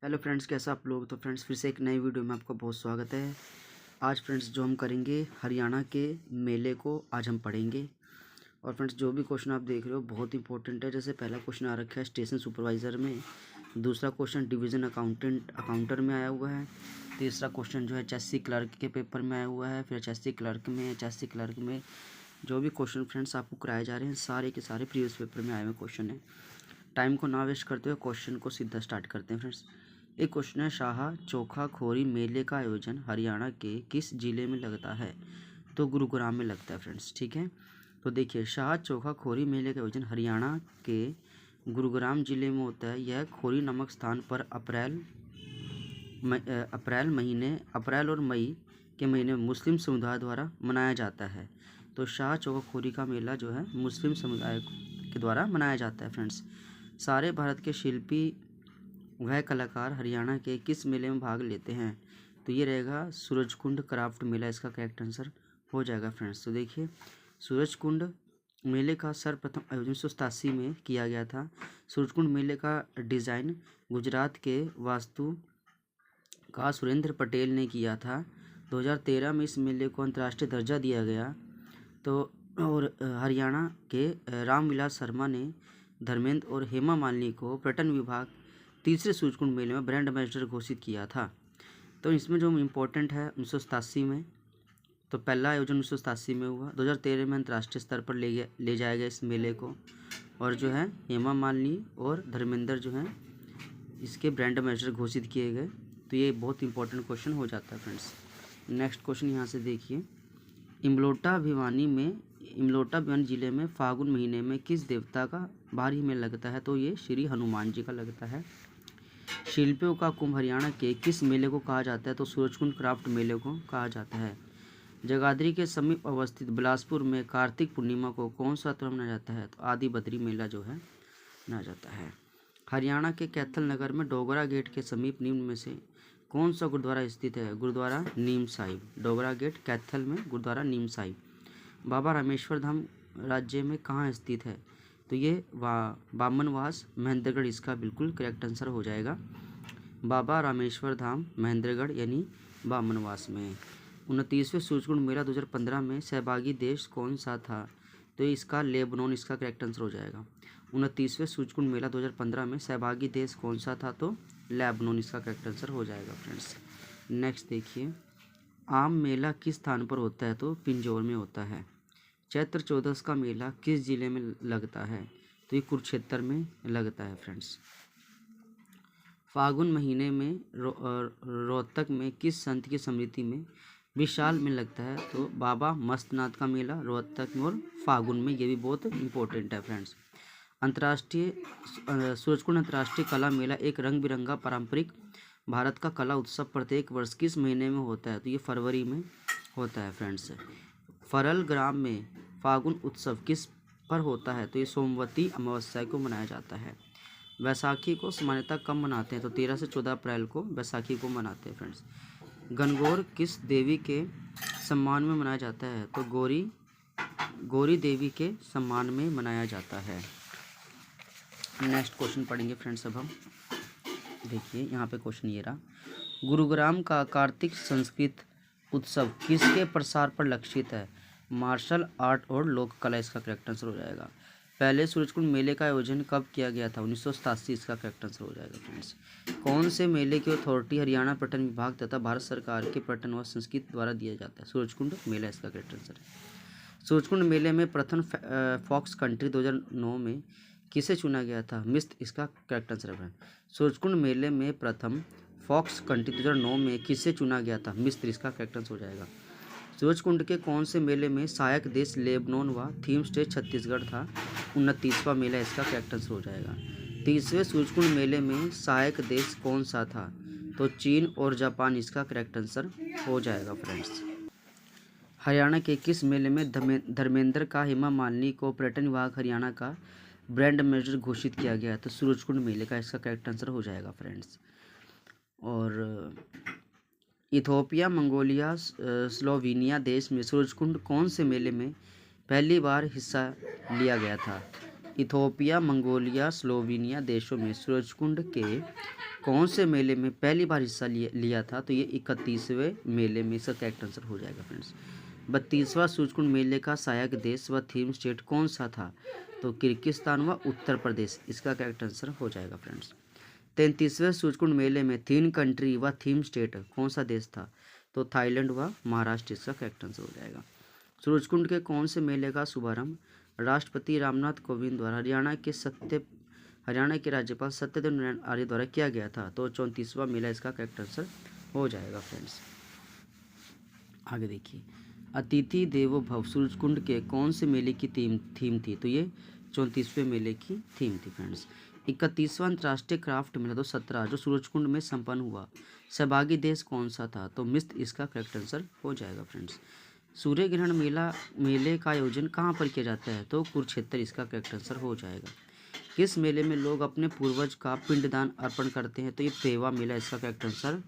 Hello friends, कैसा आप लोग। तो फ्रेंड्स फिर से एक नई वीडियो में आपका बहुत स्वागत है। आज फ्रेंड्स जो हम करेंगे हरियाणा के मेले को आज हम पढ़ेंगे। और फ्रेंड्स जो भी क्वेश्चन आप देख रहे हो बहुत इंपॉर्टेंट है। जैसे पहला क्वेश्चन आ रखा है स्टेशन सुपरवाइज़र में, दूसरा क्वेश्चन डिवीज़न अकाउंटर में आया हुआ है, तीसरा क्वेश्चन जो है एचएससी क्लर्क के पेपर में आया हुआ है, फिर एचएससी क्लर्क में जो भी क्वेश्चन फ्रेंड्स आपको कराए जा रहे हैं सारे के सारे प्रीवियस पेपर में आए हुए क्वेश्चन हैं। टाइम को ना वेस्ट करते हुए क्वेश्चन को सीधा स्टार्ट करते हैं फ्रेंड्स। एक क्वेश्चन है, शाह चोखा खोरी मेले का आयोजन हरियाणा के किस जिले में लगता है। तो गुरुग्राम में लगता है फ्रेंड्स। ठीक है, तो देखिए शाह चोखा खोरी मेले का आयोजन हरियाणा के गुरुग्राम जिले में होता है। यह खोरी नामक स्थान पर अप्रैल और मई के महीने में मुस्लिम समुदाय द्वारा मनाया जाता है। तो शाह चोखा खोरी का मेला जो है मुस्लिम समुदाय के द्वारा मनाया जाता है फ्रेंड्स। सारे भारत के शिल्पी वह कलाकार हरियाणा के किस मेले में भाग लेते हैं। तो ये रहेगा सूरजकुंड क्राफ्ट मेला, इसका करेक्ट आंसर हो जाएगा फ्रेंड्स। तो देखिए सूरजकुंड मेले का सर्वप्रथम आयोजन 1987 में किया गया था। सूरजकुंड मेले का डिज़ाइन गुजरात के वास्तुकार सुरेंद्र पटेल ने किया था। 2013 में इस मेले को अंतर्राष्ट्रीय दर्जा दिया गया। तो और हरियाणा के रामविलास शर्मा ने धर्मेंद्र और हेमा मालिनी को पर्यटन विभाग तीसरे सूरजकुंड मेले में ब्रांड एम्बेसडर घोषित किया था। तो इसमें जो इम्पोर्टेंट है 1987 में, तो पहला आयोजन 1987 में हुआ। 2013 में अंतर्राष्ट्रीय स्तर पर ले जाया गया इस मेले को, और जो है हेमा मालिनी और धर्मेंद्र जो हैं इसके ब्रांड एम्बेसडर घोषित किए गए। तो ये बहुत इंपॉर्टेंट क्वेश्चन हो जाता है फ्रेंड्स। नेक्स्ट क्वेश्चन यहाँ से देखिए, इमलोटा भिवानी जिले में फागुन महीने में किस देवता का भारी मेला लगता है। तो ये श्री हनुमान जी का लगता है। शिल्पियों का कुंभ हरियाणा के किस मेले को कहा जाता है। तो सूरजकुंड क्राफ्ट मेले को कहा जाता है। जगाधरी के समीप अवस्थित बिलासपुर में कार्तिक पूर्णिमा को कौन सा त्योहार मनाया जाता है। तो आदि बद्री मेला जो है मनाया जाता है। हरियाणा के कैथल नगर में डोगरा गेट के समीप निम्न में से कौन सा गुरुद्वारा स्थित है। गुरुद्वारा नीम साहिब। डोगरा गेट कैथल में गुरुद्वारा नीम साहिब। बाबा रामेश्वर धाम राज्य में कहाँ स्थित है। तो ये बामनवास महेंद्रगढ़, इसका बिल्कुल करेक्ट आंसर हो जाएगा। बाबा रामेश्वर धाम महेंद्रगढ़ यानी बामनवास में। 29वें सूरजकुंड मेला 2015 में सहभागी देश कौन सा था। तो इसका लेबनान, इसका करेक्ट आंसर हो जाएगा। 29वें सूरजकुंड मेला 2015 में सहभागी देश कौन सा था। तो लेबनान, इसका करेक्ट आंसर हो जाएगा फ्रेंड्स। नेक्स्ट देखिए, आम मेला किस स्थान पर होता है। तो पिंजौर में होता है। चैत्र चौदस का मेला किस जिले में लगता है। तो ये कुरुक्षेत्र में लगता है फ्रेंड्स। फागुन महीने में रोहतक में किस संत की स्मृति में विशाल में लगता है। तो बाबा मस्तनाथ का मेला रोहतक में और फागुन में, ये भी बहुत इंपॉर्टेंट है फ्रेंड्स। सूरजकुंड अंतर्राष्ट्रीय कला मेला एक रंग बिरंगा पारंपरिक भारत का कला उत्सव प्रत्येक वर्ष किस महीने में होता है। तो ये फरवरी में होता है फ्रेंड्स। फरल ग्राम में फागुन उत्सव किस पर होता है। तो ये सोमवती अमावस्या को मनाया जाता है। वैसाखी को सामान्यतः कब मनाते हैं। तो 13 से 14 अप्रैल को वैसाखी को मनाते हैं फ्रेंड्स। गणगौर किस देवी के सम्मान में मनाया जाता है। तो गौरी देवी के सम्मान में मनाया जाता है। नेक्स्ट क्वेश्चन पढ़ेंगे फ्रेंड्स अब हम। देखिए यहाँ पे क्वेश्चन ये रहा, गुरुग्राम का कार्तिक संस्कृत उत्सव किसके प्रसार पर लक्षित है। मार्शल आर्ट और लोक कला, इसका करेक्ट आंसर हो जाएगा। पहले सूरजकुंड मेले का आयोजन कब किया गया था। 1987, इसका करेक्ट आंसर हो जाएगा फ्रेंड्स। कौन से मेले की अथॉरिटी हरियाणा पर्यटन विभाग तथा भारत सरकार के पर्यटन व संस्कृति द्वारा दिया जाता है। सूरजकुंड मेला, इसका करेक्ट आंसर है। सूरजकुंड मेले में प्रथम फॉक्स कंट्री 2009 में किसे चुना गया था। मिस्र, इसका करेक्ट आंसर है। सूरजकुंड मेले में प्रथम फॉक्स कंट्री 2009 में किसे चुना गया था। मिस्र, इसका करेक्ट आंसर हो जाएगा। सूरजकुंड के कौन से मेले में सहायक देश लेबनान व थीम स्टेट छत्तीसगढ़ था। 29वां मेला, इसका करेक्ट आंसर हो जाएगा। 30वें सूरजकुंड मेले में सहायक देश कौन सा था। तो चीन और जापान, इसका करेक्ट आंसर हो जाएगा फ्रेंड्स। हरियाणा के किस मेले में धर्मेंद्र का हेमा मालिनी को पर्यटन विभाग हरियाणा का ब्रांड एम्बेसडर घोषित किया गया। तो सूरजकुंड मेले का इसका करेक्ट आंसर हो जाएगा फ्रेंड्स। और इथोपिया, मंगोलिया, स्लोवेनिया देश में सूरजकुंड कौन से मेले में पहली बार हिस्सा लिया गया था। इथोपिया, मंगोलिया, स्लोवेनिया देशों में सूरजकुंड के कौन से मेले में पहली बार हिस्सा लिया था? तो ये 31वें मेले में इसका करेक्ट आंसर हो जाएगा फ्रेंड्स। 32वां सूरजकुंड मेले का सहायक देश व थीम स्टेट कौन सा था? तो किर्गिस्तान व उत्तर प्रदेश इसका करेक्ट आंसर हो जाएगा फ्रेंड्स। 33वें सूरजकुंड मेले में थीम कंट्री व थीम स्टेट कौन सा देश था? तो थाईलैंड व महाराष्ट्र इसका करेक्ट आंसर हो जाएगा। सूरजकुंड के कौन से मेले का शुभारंभ राष्ट्रपति रामनाथ कोविंद द्वारा हरियाणा के राज्यपाल सत्यदेव नारायण आर्य द्वारा किया गया था? तो 34वां मेला इसका करेक्ट आंसर हो जाएगा फ्रेंड्स। आगे देखिए, अतिथि देवो भव सूरजकुंड के कौन से मेले की थीम थी? तो ये 34वें मेले की थीम थी फ्रेंड्स। 31वां अंतर्राष्ट्रीय क्राफ्ट मेला 2017 जो सूरजकुंड में संपन्न हुआ, सहभागी देश कौन सा था? तो मिस्र इसका करेक्ट आंसर हो जाएगा फ्रेंड्स। सूर्य ग्रहण मेले का आयोजन कहाँ पर किया जाता है? तो कुरुक्षेत्र इसका करेक्ट आंसर हो जाएगा। किस मेले में लोग अपने पूर्वज का पिंडदान अर्पण करते हैं? तो ये पेवा मेला इसका correct answer.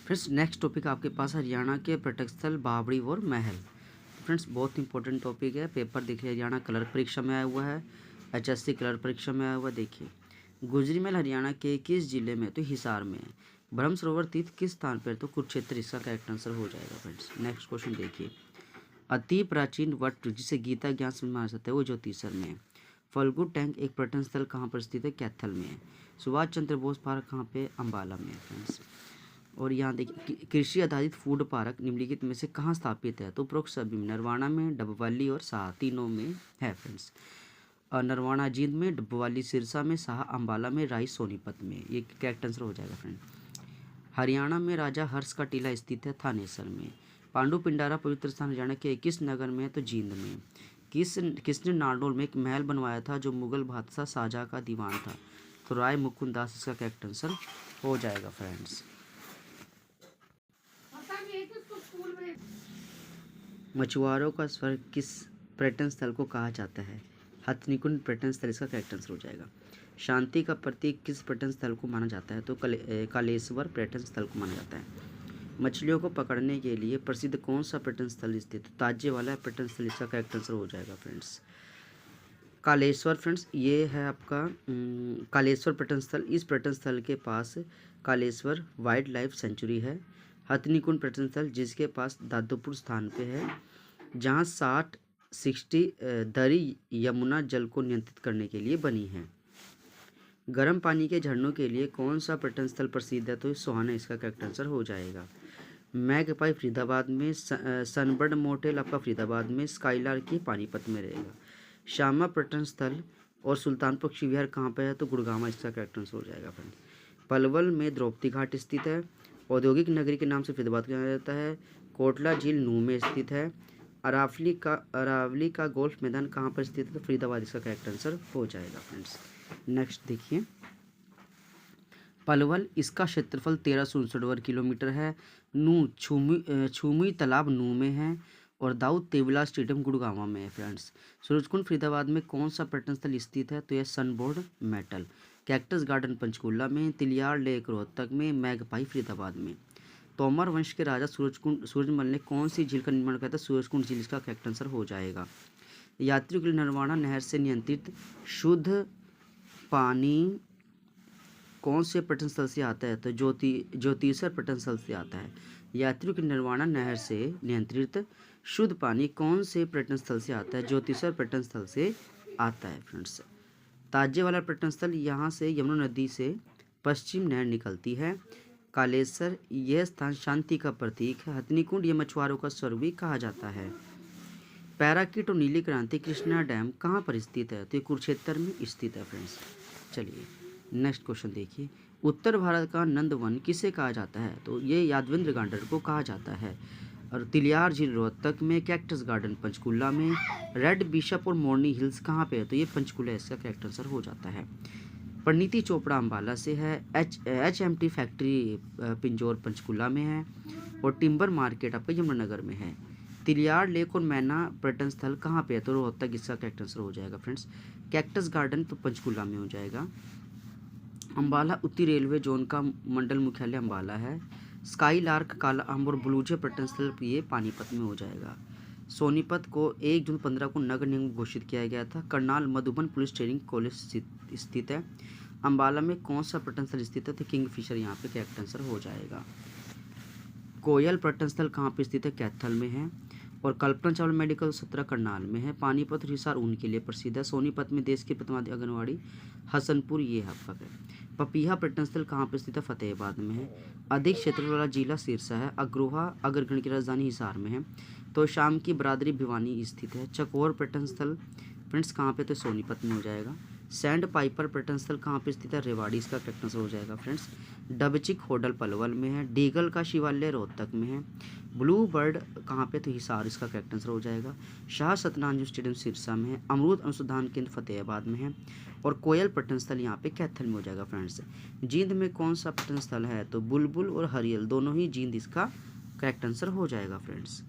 Friends next topic आपके पास हरियाणा के पर्यटक स्थल बावड़ी और महल। फ्रेंड्स बहुत इंपॉर्टेंट टॉपिक है, पेपर देखिए हरियाणा कलर परीक्षा में आया हुआ है, HSC कलर परीक्षा में आया हुआ। देखिए, गुजरी महल हरियाणा के किस जिले में? तो हिसार में। ब्रह्म सरोवर तीर्थ किस स्थान पर? तो कुरुक्षेत्र इसका करेक्ट आंसर हो जाएगा फ्रेंड्स। नेक्स्ट क्वेश्चन देखिए, अति प्राचीन वट जिसे गीता ज्ञान से माना जाता है वो ज्योतिषर में है। फल्गु टैंक एक पर्यटन स्थल कहाँ पर स्थित है? कैथल में है। सुभाष चंद्र बोस पार्क कहाँ पे? अम्बाला में है फ्रेंड्स। और यहाँ देखिए, कृषि आधारित फूड पार्क निम्नलिखित में से कहाँ स्थापित है? तो उपरोक्त सभी में नरवाना में, डबवाली और शाह तीनों में है फ्रेंड्स। नरवाना जींद में, डबवाली सिरसा में, शाह अम्बाला में, राई सोनीपत में। ये करेक्ट आंसर हो जाएगा फ्रेंड। हरियाणा में राजा हर्ष का टीला स्थित है थानेसर में। पांडु पिंडारा पवित्र स्थान हरियाणा के किस नगर में है? तो जींद में। किसने नारनौल में एक महल बनवाया था जो मुगल बादशाह शाहजहां का दीवान था? तो राय मुकुंद दास इसका करेक्ट आंसर हो जाएगा फ्रेंड्स। मछुआरों का स्वर्ग किस पर्यटन स्थल को कहा जाता है? हथनीकुंड पर्यटन स्थल इसका करेक्ट आंसर हो जाएगा। शांति का प्रतीक किस पर्यटन स्थल को माना जाता है? तो कालेश्वर पर्यटन स्थल को माना जाता है। मछलियों को पकड़ने के लिए प्रसिद्ध कौन सा पर्यटन स्थल स्थित? ताजे वाला पर्यटन स्थल इसका करेक्ट आंसर हो जाएगा फ्रेंड्स। कालेश्वर फ्रेंड्स ये है आपका कालेश्वर पर्यटन स्थल। इस पर्यटन स्थल के पास कालेश्वर वाइल्ड लाइफ सेंचुरी है। हथनीकुंड पर्यटन स्थल जिसके पास दादुपुर स्थान पे है, जहाँ 60 दरी यमुना जल को नियंत्रित करने के लिए बनी है। गर्म पानी के झरनों के लिए कौन सा पर्यटन स्थल प्रसिद्ध है? तो सोहाना इसका करेक्ट आंसर हो जाएगा। मैगपाई फरीदाबाद में, सनबर्ड मोटेल आपका फरीदाबाद में, स्काईलार्क की पानीपत में रहेगा। श्यामा पर्यटन स्थल और सुल्तानपुर पक्षी विहार कहाँ पर है? तो गुड़गांव इसका करेक्ट आंसर हो जाएगा फ्रेंड। पलवल में द्रौपदी घाट स्थित है। औद्योगिक नगरी के नाम से फरीदाबाद को जाना जाता है। कोटला झील नूह में स्थित है। अरावली का गोल्फ मैदान कहाँ पर स्थित है? तो फरीदाबाद इसका करेक्ट आंसर हो जाएगा फ्रेंड्स। नेक्स्ट देखिए, पलवल इसका क्षेत्रफल 1369 वर्ग किलोमीटर है। नूह छूमी तालाब नूह में है और दाऊद तेवला स्टेडियम गुड़गांव में है फ्रेंड्स। सूरजकुंड फरीदाबाद में कौन सा पर्यटन स्थल स्थित है? तो यह sunboard metal. Cactus garden Panchkula में, तिलियार लेक रोहतक में, मैगपाई फरीदाबाद में। तोमर वंश के राजा सूरजमल ने कौन सी झील का निर्माण किया था? सूरजकुंड झील इसका करेक्ट आंसर हो जाएगा। यात्रियों के लिए नरवाना नहर से नियंत्रित शुद्ध पानी कौन से पर्यटन स्थल से आता है? तो ज्योतिषर पर्यटन स्थल से आता है। यात्रियों की नरवाना नहर से नियंत्रित शुद्ध पानी कौन से पर्यटन स्थल से आता है? ज्योतिषर पर्यटन स्थल से आता है फ्रेंड्स। ताजे वाला पर्यटन स्थल यहाँ से यमुना नदी से पश्चिम नहर निकलती है। कालेसर यह स्थान शांति का प्रतीक है। हथनीकुंड ये मछुआरों का स्वर्ग भी कहा जाता है। पैराकिट और नीली क्रांति कृष्णा डैम कहाँ पर स्थित है? तो ये कुरुक्षेत्र में स्थित है फ्रेंड्स। चलिए नेक्स्ट क्वेश्चन देखिए, उत्तर भारत का नंदवन किसे कहा जाता है? तो ये यादवेंद्र गार्डन को कहा जाता है। और तिलियार झील रोहतक में, कैक्टस गार्डन पंचकूला में, रेड बिशप और मोरनी हिल्स कहाँ पे है? तो ये पंचकूला इसका करेक्ट आंसर हो जाता है। परिणीति चोपड़ा अम्बाला से है। HMT फैक्ट्री पिंजौर पंचकूला में है और टिम्बर मार्केट आपका यमुनानगर में है। तिलियार लेक और मैना पर्यटन स्थल कहाँ पे है? तो रोहतक इसका करेक्ट आंसर हो जाएगा फ्रेंड्स। कैक्टस गार्डन तो पंचकूला में हो जाएगा। अम्बाला उत्तरी रेलवे जोन का मंडल मुख्यालय अम्बाला है। स्काई लार्क, काला अम्ब और ब्लूजे पर्यटन स्थल ये पानीपत में हो जाएगा। सोनीपत को 1 जून 15 को नगर निगम घोषित किया गया था। Karnal Madhuban police training college स्थित है। अम्बाला में कौन सा पर्यटन स्थल स्थित है? तो किंगफिशर यहाँ पे करेक्ट आंसर हो जाएगा। कोयल पर्यटन स्थल कहाँ पे स्थित है? कैथल में है। और कल्पना चावला मेडिकल 17 करनाल में है। पानीपत और हिसार ऊन के लिए प्रसिद्ध है। सोनीपत में देश की प्रथम आंगनवाड़ी हसनपुर ये है। पपीहा पर्यटन स्थल कहाँ पर स्थित है? फतेहाबाद में है। अधिक क्षेत्र वाला जिला सिरसा है। अग्रोहा अग्रगण की राजधानी हिसार में है। तो शाम की बरादरी भिवानी स्थित है। चकोर पर्यटन स्थल फ्रेंड्स कहाँ पे? तो सोनीपत में हो जाएगा। सैंड पाइपर पर्यटन स्थल कहाँ पे स्थित है? रेवाड़ी इसका करेक्ट आंसर हो जाएगा फ्रेंड्स। डबचिक होडल पलवल में है। डीगल का शिवालय रोहतक में है। ब्लू बर्ड कहाँ पे? तो हिसार इसका करेक्ट आंसर हो जाएगा। शाह सतनाम स्टेडियम सिरसा में है। अमरूद अनुसंधान केंद्र फतेहाबाद में है। और कोयल पर्यटन स्थल यहाँ पे कैथल में हो जाएगा फ्रेंड्स। जींद में कौन सा पर्यटन स्थल है? तो बुलबुल और हरियल दोनों ही जींद इसका करेक्ट आंसर हो जाएगा फ्रेंड्स।